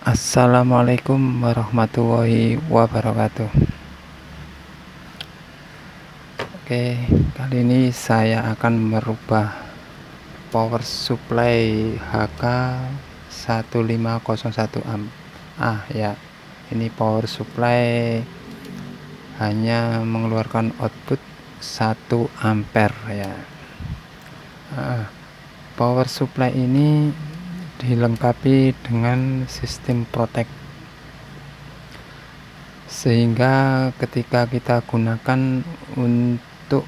Assalamualaikum warahmatullahi wabarakatuh. Oke, kali ini saya akan merubah power supply HK 1501 ya. Ini power supply hanya mengeluarkan output 1 ampere ya. Power supply ini dilengkapi dengan sistem protect, sehingga ketika kita gunakan untuk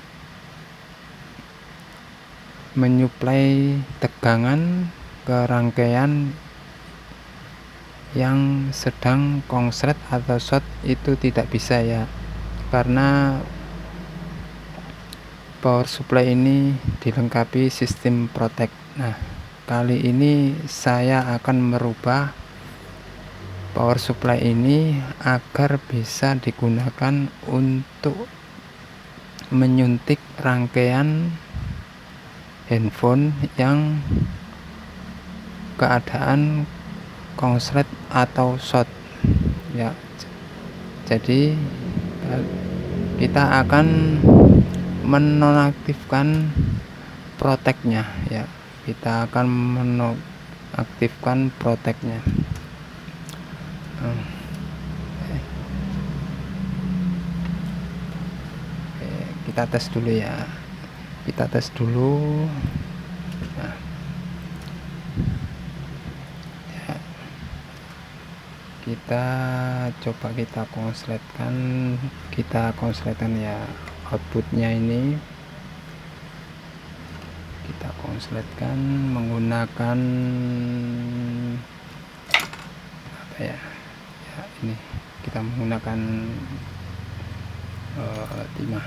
menyuplai tegangan ke rangkaian yang sedang konslet atau short itu tidak bisa ya, karena power supply ini dilengkapi sistem protect. Nah, kali ini saya akan merubah power supply ini agar bisa digunakan untuk menyuntik rangkaian handphone yang keadaan konslet atau short ya. Jadi kita akan menonaktifkan protectnya ya. Kita akan menonaktifkan protectnya. Kita tes dulu ya. Kita tes dulu. Nah, ya. Kita coba kita konsletkan ya outputnya ini. Kita konsletkan menggunakan apa ya? Ya ini kita menggunakan timah.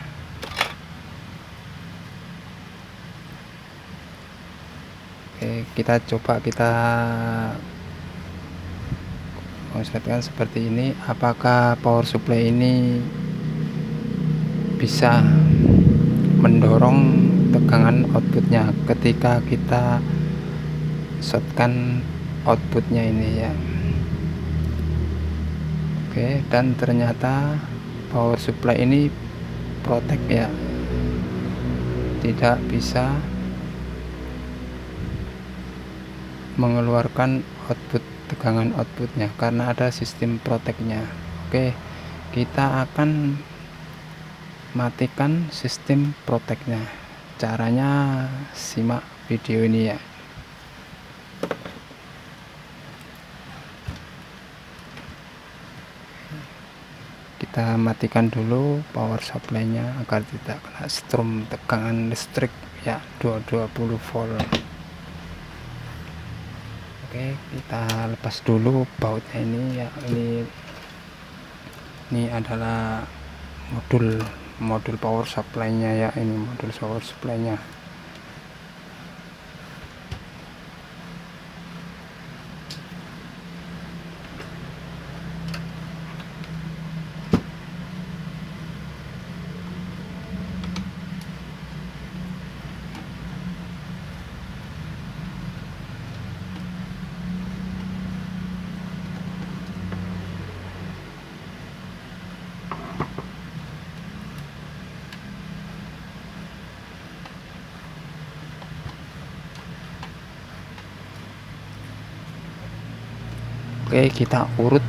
Oke, kita coba kita konsletkan seperti ini. Apakah power supply ini bisa mendorong tegangan outputnya ketika kita shortkan outputnya ini ya. Oke, dan ternyata power supply ini protect ya, tidak bisa mengeluarkan tegangan outputnya karena ada sistem protectnya. Oke, kita akan matikan sistem protectnya. Caranya simak video ini ya. Kita matikan dulu power supply-nya agar tidak kena strom tegangan listrik ya, 220 volt. Oke, kita lepas dulu bautnya ini ya. Ini adalah modul power supply-nya ya. Ini modul power supply-nya. Oke, kita urut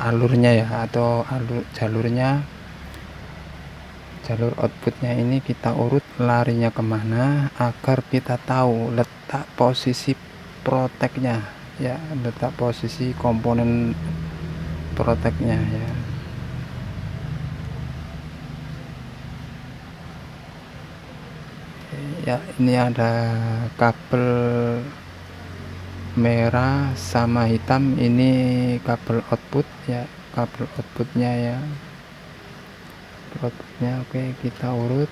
alurnya ya, atau jalur outputnya ini kita urut larinya kemana agar kita tahu letak posisi protectnya ya, letak posisi komponen protectnya ya. Ya, ini ada kabel merah sama hitam, ini kabel output ya, kabel outputnya ya, outputnya. Oke, kita urut.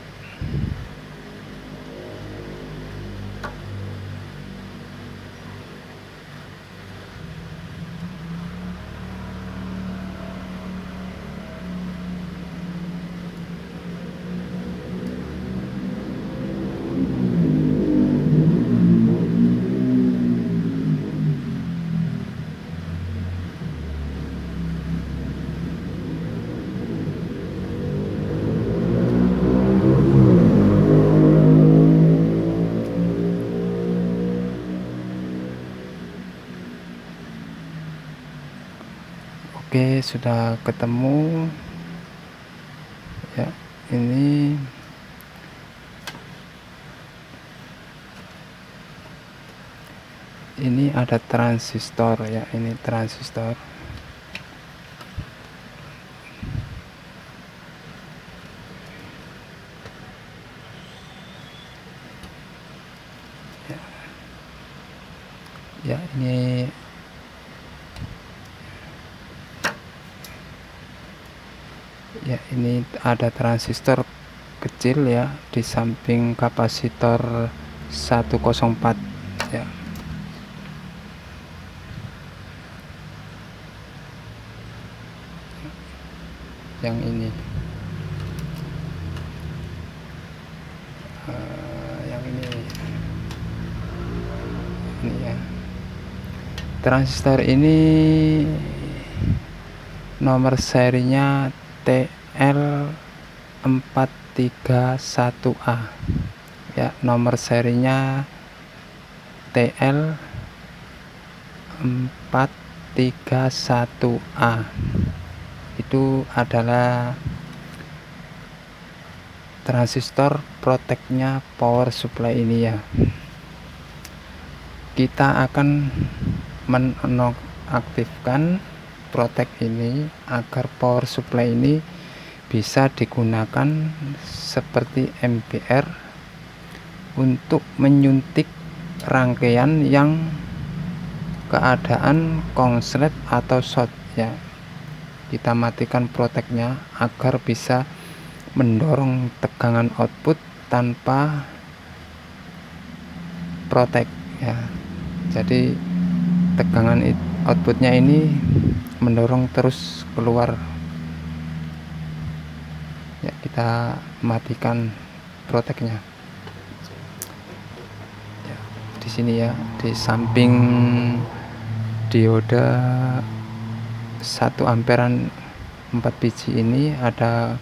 Oke, sudah ketemu ya. Ini ada transistor ya, ini transistor. Ya, ini ya, ini ada transistor kecil ya di samping kapasitor 104 ya. Yang ini yang ini ya. Transistor ini nomor serinya TL431A ya, nomor serinya TL431A. Itu adalah transistor proteknya power supply ini ya. Kita akan menonaktifkan protek ini agar power supply ini bisa digunakan seperti MBR untuk menyuntik rangkaian yang keadaan konslet atau short ya. Kita matikan proteknya agar bisa mendorong tegangan output tanpa protek ya. Jadi tegangan outputnya ini mendorong terus keluar ya. Kita matikan proteknya ya, di sini ya, di samping dioda 1 amperan 4 biji ini ada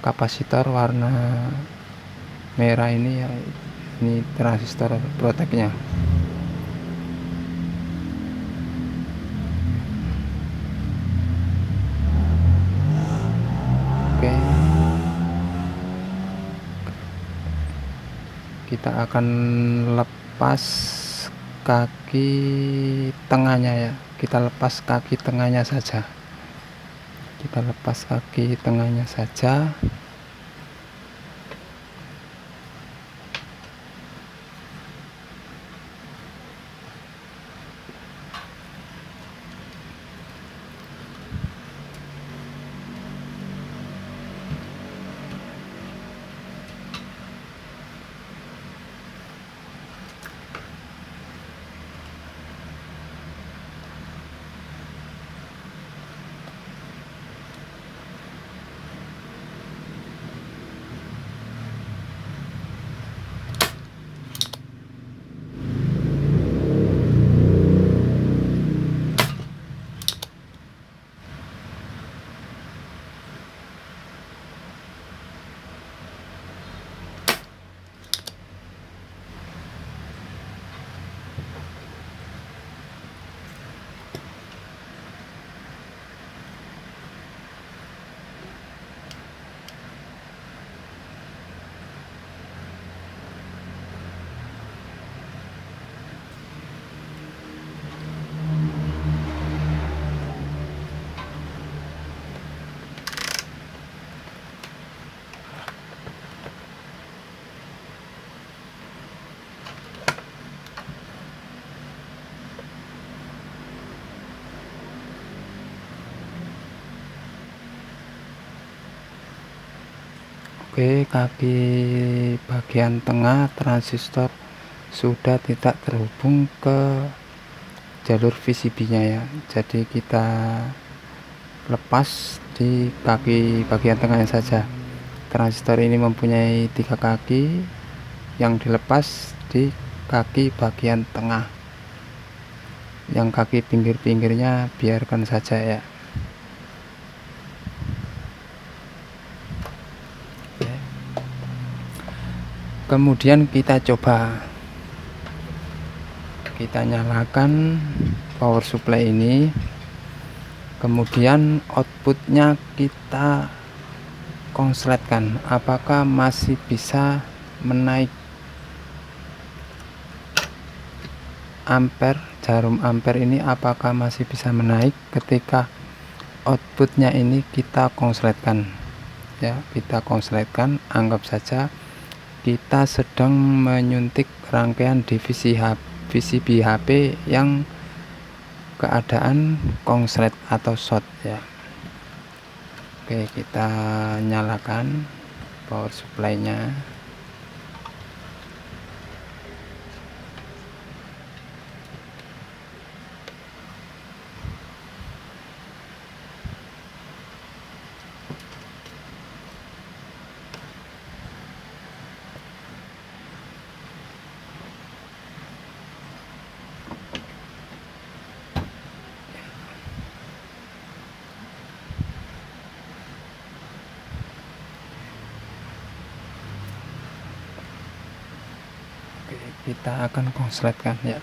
kapasitor warna merah ini ya, ini transistor proteknya. Oke, kita akan lepas kaki tengahnya ya. Kita lepas kaki tengahnya saja. Kita lepas kaki tengahnya saja. Oke, kaki bagian tengah transistor sudah tidak terhubung ke jalur VCB-nya ya. Jadi kita lepas di kaki bagian tengahnya saja. Transistor ini mempunyai 3 kaki, yang dilepas di kaki bagian tengah. Yang kaki pinggir-pinggirnya biarkan saja ya. Kemudian kita coba, kita nyalakan power supply ini. kemudian outputnya kita konsletkan apakah masih bisa menaik ampere, jarum ampere ini apakah masih bisa menaik ketika outputnya ini kita konsletkan ya. Kita konsletkan, anggap saja kita sedang menyuntik rangkaian divisi VCB HP yang keadaan konslet atau short ya. Oke, kita nyalakan power supply nya. Kita akan konsletkan ya.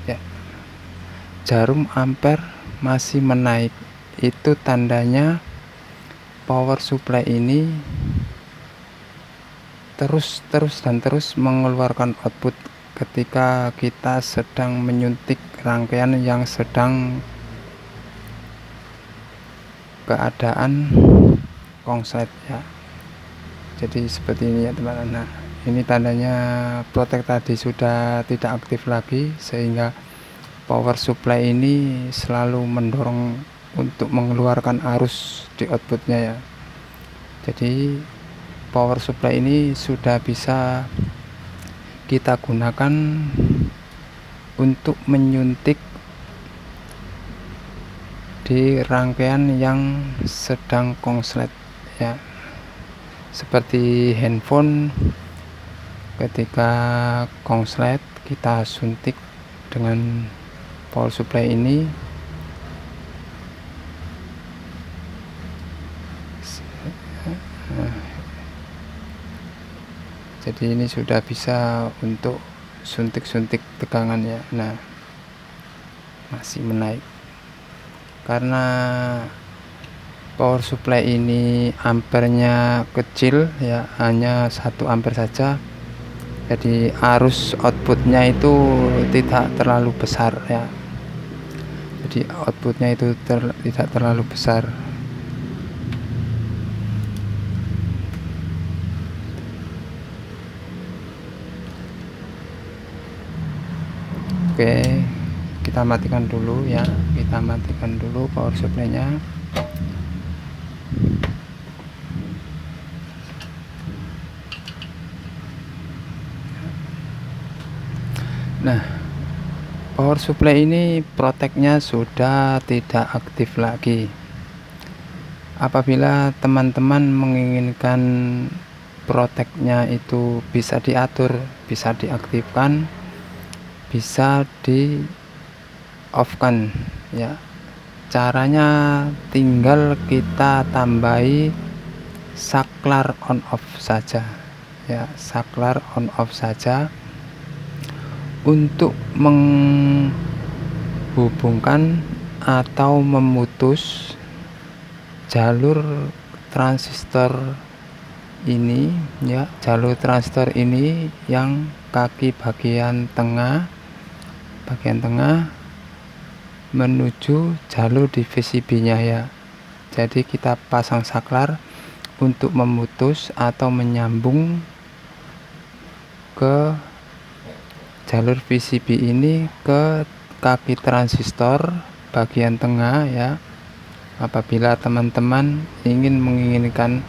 Ya, jarum ampere masih menaik, itu tandanya power supply ini terus mengeluarkan output ketika kita sedang menyuntik rangkaian yang sedang keadaan konslet ya. Jadi seperti ini ya teman-teman. Nah, ini tandanya protek tadi sudah tidak aktif lagi, sehingga power supply ini selalu mendorong untuk mengeluarkan arus di outputnya ya. Jadi power supply ini sudah bisa kita gunakan untuk menyuntik di rangkaian yang sedang konslet ya. Seperti handphone ketika konslet kita suntik dengan power supply ini jadi ini sudah bisa untuk suntik-suntik tegangan ya. Nah, masih menaik karena power supply ini ampernya kecil ya, hanya 1 ampere saja. Jadi arus outputnya itu tidak terlalu besar ya. Jadi outputnya itu tidak terlalu besar. Oke, kita matikan dulu ya. Kita matikan dulu power supply nya. Nah, power supply ini proteknya sudah tidak aktif lagi. Apabila teman-teman menginginkan proteknya itu bisa diatur, bisa diaktifkan, bisa di off kan ya. Caranya tinggal kita tambahi saklar on off saja ya, saklar on off saja untuk menghubungkan atau memutus jalur transistor ini ya. Jalur transistor ini yang kaki bagian tengah menuju jalur di VCB nya ya. Jadi kita pasang saklar untuk memutus atau menyambung ke jalur VCB ini ke kaki transistor bagian tengah ya. Apabila teman-teman menginginkan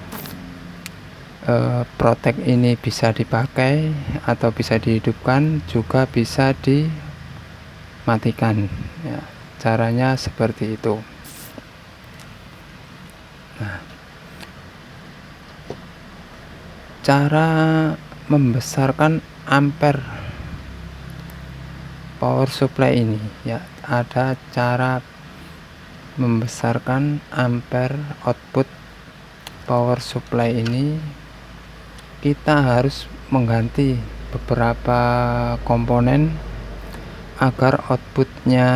protek ini bisa dipakai atau bisa dihidupkan, juga bisa dimatikan ya. Caranya seperti itu. Nah, cara membesarkan ampere power supply ini ya, ada cara membesarkan ampere output power supply ini, kita harus mengganti beberapa komponen agar outputnya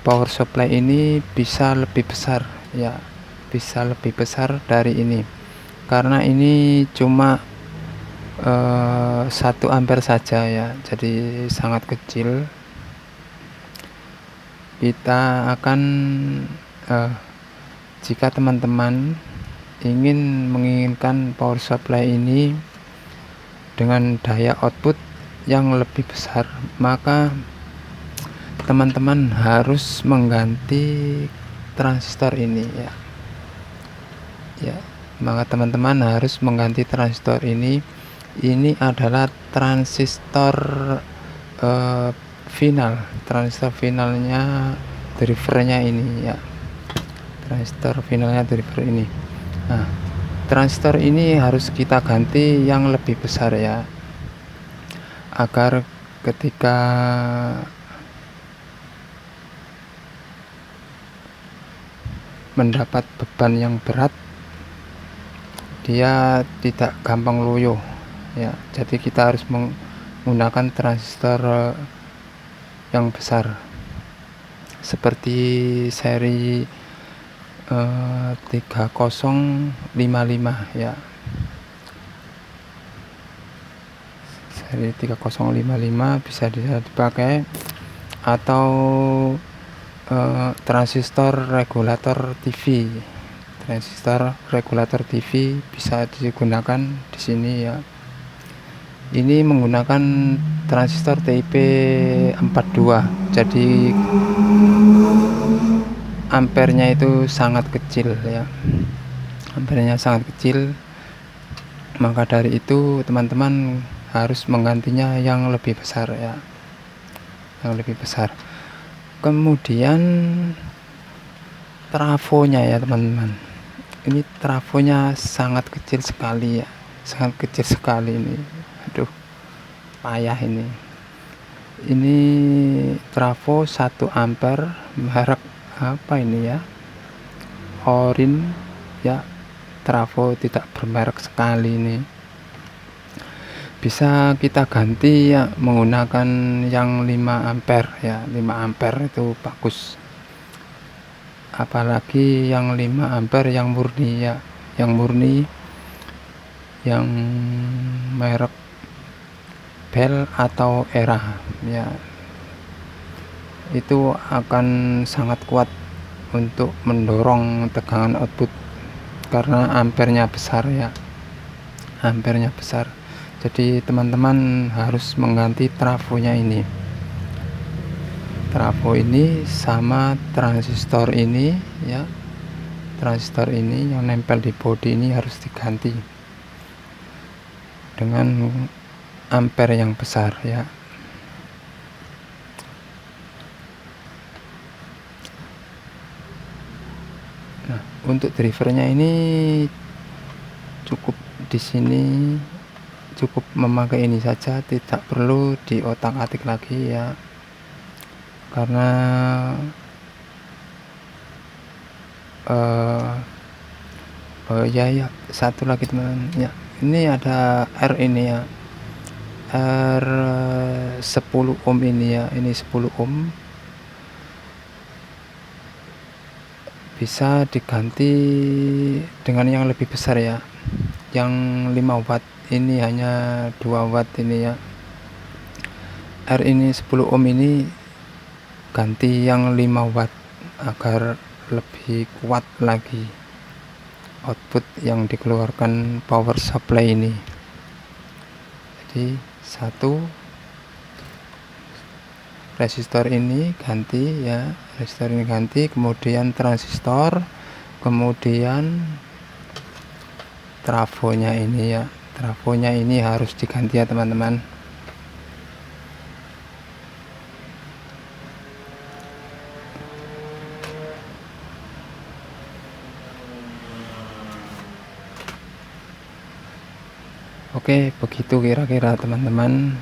power supply ini bisa lebih besar ya, bisa lebih besar dari ini, karena ini cuma 1 ampere saja ya, jadi sangat kecil. Kita akan jika teman-teman menginginkan power supply ini dengan daya output yang lebih besar, maka teman-teman harus mengganti transistor ini ya, maka teman-teman harus mengganti transistor ini. Ini adalah transistor final, transistor finalnya drivernya ini ya, transistor finalnya driver ini. Nah, transistor ini harus kita ganti yang lebih besar ya, agar ketika mendapat beban yang berat dia tidak gampang loyo ya. Jadi kita harus menggunakan transistor yang besar seperti seri 3055 ya, seri 3055 bisa dipakai, atau transistor regulator TV. Transistor regulator TV bisa digunakan di sini ya. Ini menggunakan transistor TIP 42, jadi ampernya itu sangat kecil ya, ampernya sangat kecil. Maka dari itu teman-teman harus menggantinya yang lebih besar ya, yang lebih besar. Kemudian trafonya ya teman-teman, ini trafonya sangat kecil sekali ya, sangat kecil sekali ini. Aduh, payah ini. Ini trafo 1 ampere, merek apa ini ya, Orin ya, trafo tidak bermerek sekali ini. Bisa kita ganti ya menggunakan yang 5 ampere ya, 5 ampere itu bagus, apalagi yang 5 ampere yang murni ya, yang murni, yang merek Bell atau Era ya, itu akan sangat kuat untuk mendorong tegangan output karena ampernya besar ya, ampernya besar. Jadi teman-teman harus mengganti trafonya ini, trafo ini sama transistor ini ya, transistor ini yang nempel di bodi ini harus diganti dengan ampere yang besar ya. Nah, untuk drivernya ini cukup di sini, cukup memakai ini saja, tidak perlu diotak-atik lagi ya, karena ya satu lagi teman ya, ini ada R ini ya, R 10 ohm ini ya, ini 10 ohm bisa diganti dengan yang lebih besar ya, yang 5 watt, ini hanya 2 watt ini ya. R ini 10 ohm ini ganti yang 5 watt agar lebih kuat lagi output yang dikeluarkan power supply ini. Jadi satu resistor ini ganti ya, resistor ini ganti, kemudian transistor, kemudian trafonya ini ya, trafonya ini harus diganti ya teman-teman. Oke, begitu kira-kira teman-teman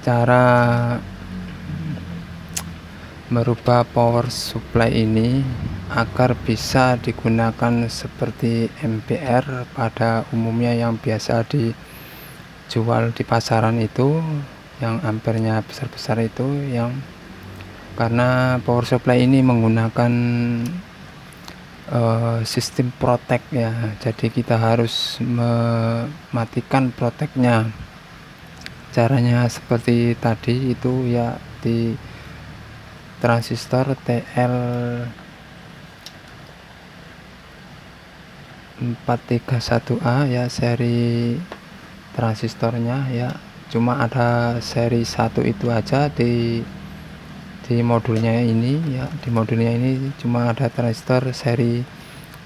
cara merubah power supply ini agar bisa digunakan seperti ampere pada umumnya yang biasa dijual di pasaran itu, yang ampernya besar-besar itu, yang karena power supply ini menggunakan sistem protek ya, jadi kita harus mematikan proteknya. Caranya seperti tadi itu ya, di transistor TL431A ya, seri transistornya ya, cuma ada seri 1 itu aja di modulnya ini ya. Di modulnya ini cuma ada transistor seri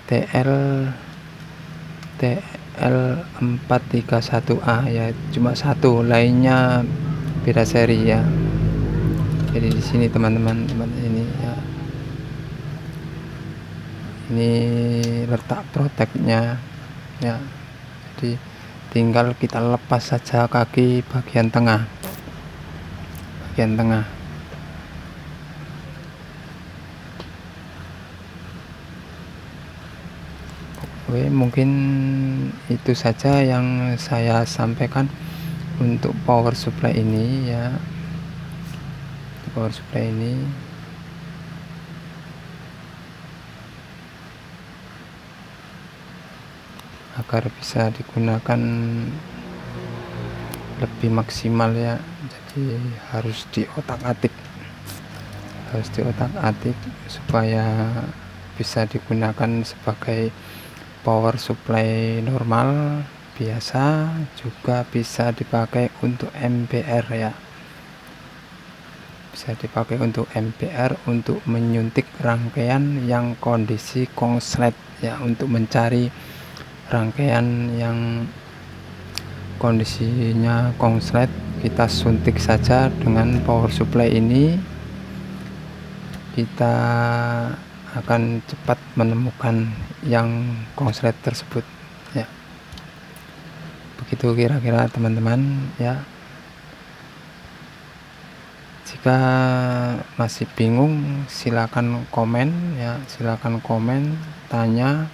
TL431A ya, cuma satu, lainnya beda seri ya. Jadi di sini teman-teman ini ya, ini letak proteknya ya. Jadi tinggal kita lepas saja kaki bagian tengah, Oke, mungkin itu saja yang saya sampaikan untuk power supply ini ya. Power supply ini agar bisa digunakan lebih maksimal ya, jadi harus diotak-atik supaya bisa digunakan sebagai power supply normal biasa, juga bisa dipakai untuk ampere ya, untuk menyuntik rangkaian yang kondisi konslet ya, untuk mencari rangkaian yang kondisinya konslet, kita suntik saja dengan power supply ini, kita akan cepat menemukan yang konslet tersebut ya. Begitu kira-kira teman-teman ya. Jika masih bingung silakan komen ya, tanya,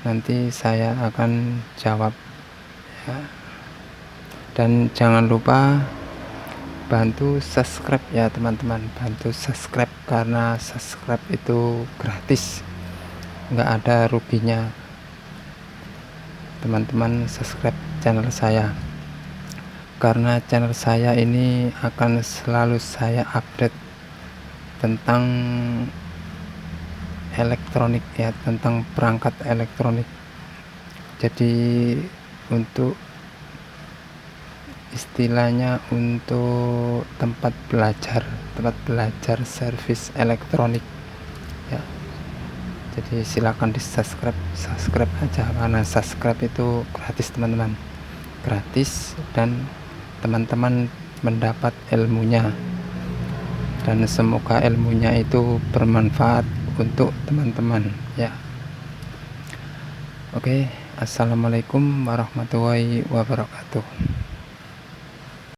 nanti saya akan jawab ya. Dan jangan lupa bantu subscribe ya teman-teman, karena subscribe itu gratis, nggak ada ruginya. Teman-teman subscribe channel saya, karena channel saya ini akan selalu saya update tentang elektronik ya, tentang perangkat elektronik. Jadi untuk istilahnya untuk tempat belajar servis elektronik ya. Jadi silakan di subscribe aja, karena subscribe itu gratis teman-teman, gratis, dan teman-teman mendapat ilmunya, dan semoga ilmunya itu bermanfaat untuk teman-teman ya. Oke, assalamualaikum warahmatullahi wabarakatuh.